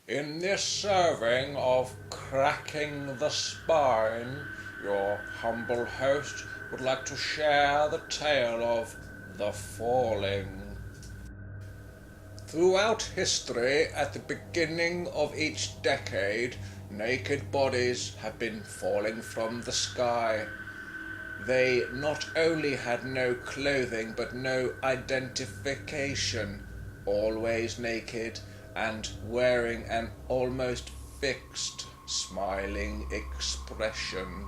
In this serving of Cracking the Spine, your humble host would like to share the tale of the falling. Throughout history, at the beginning of each decade, naked bodies have been falling from the sky. They not only had no clothing but no identification, always naked and wearing an almost fixed, smiling expression.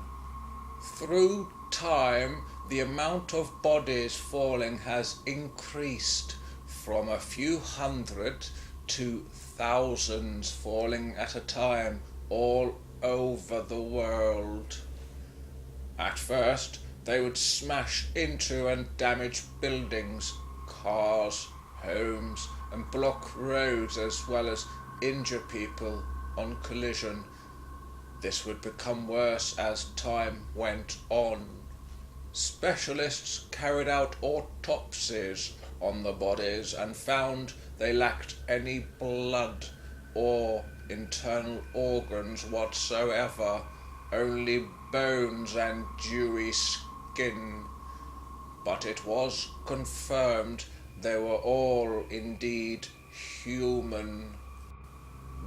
Through time, the amount of bodies falling has increased from a few hundred to thousands falling at a time all over the world. At first, they would smash into and damage buildings, cars, homes, and block roads, as well as injure people on collision. This would become worse as time went on. Specialists carried out autopsies on the bodies and found they lacked any blood or internal organs whatsoever, only bones and dewy skin. But it was confirmed they were all indeed human.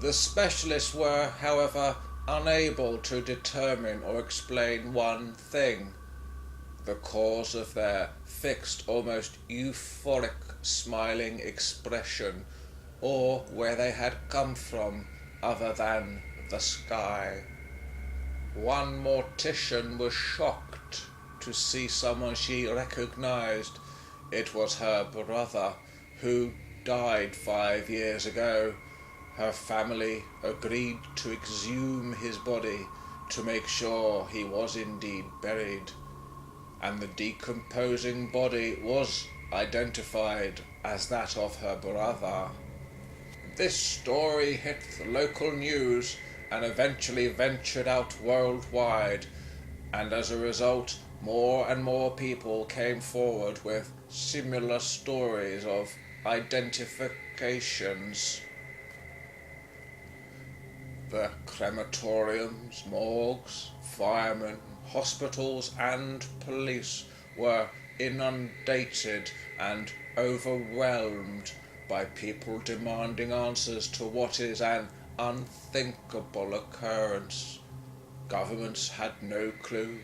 The specialists were, however, unable to determine or explain one thing: the cause of their fixed, almost euphoric smiling expression, or where they had come from other than the sky. One mortician was shocked to see someone she recognized. It was her brother, who died 5 years ago. Her family agreed to exhume his body to make sure he was indeed buried, and the decomposing body was identified as that of her brother. This story hit the local news and eventually ventured out worldwide, and as a result, more and more people came forward with similar stories of identifications. The crematoriums, morgues, firemen, hospitals, and police were inundated and overwhelmed by people demanding answers to what is an unthinkable occurrence. Governments had no clue,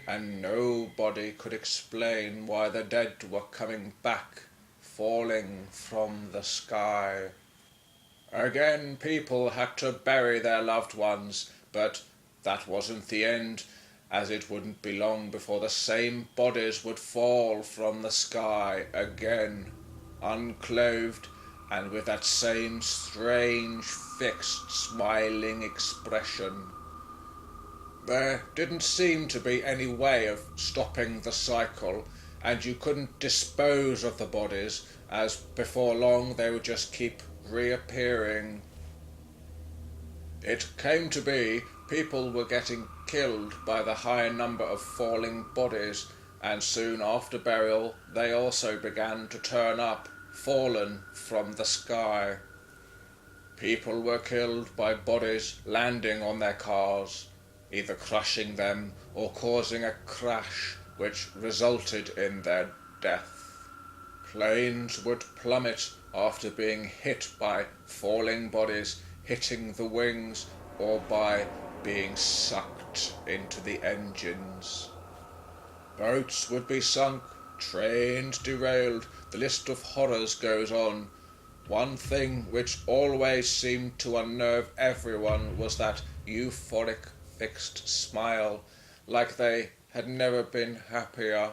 and nobody could explain why the dead were coming back, falling from the sky. Again, people had to bury their loved ones, but that wasn't the end, as it wouldn't be long before the same bodies would fall from the sky again, unclothed, and with that same strange, fixed, smiling expression. There didn't seem to be any way of stopping the cycle, and you couldn't dispose of the bodies, as before long they would just keep reappearing. It came to be people were getting killed by the high number of falling bodies, and soon after burial they also began to turn up, fallen from the sky. People were killed by bodies landing on their cars, either crushing them or causing a crash which resulted in their death. Planes would plummet after being hit by falling bodies hitting the wings or by being sucked into the engines. Boats would be sunk, trains derailed, the list of horrors goes on. One thing which always seemed to unnerve everyone was that euphoric fixed smile, like they had never been happier.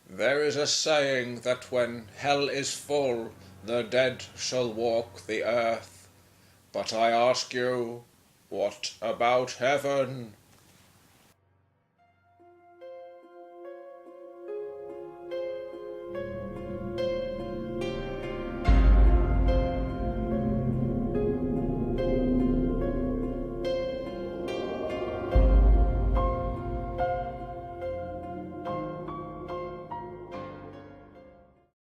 There is a saying that when hell is full, the dead shall walk the earth. But I ask you, what about heaven?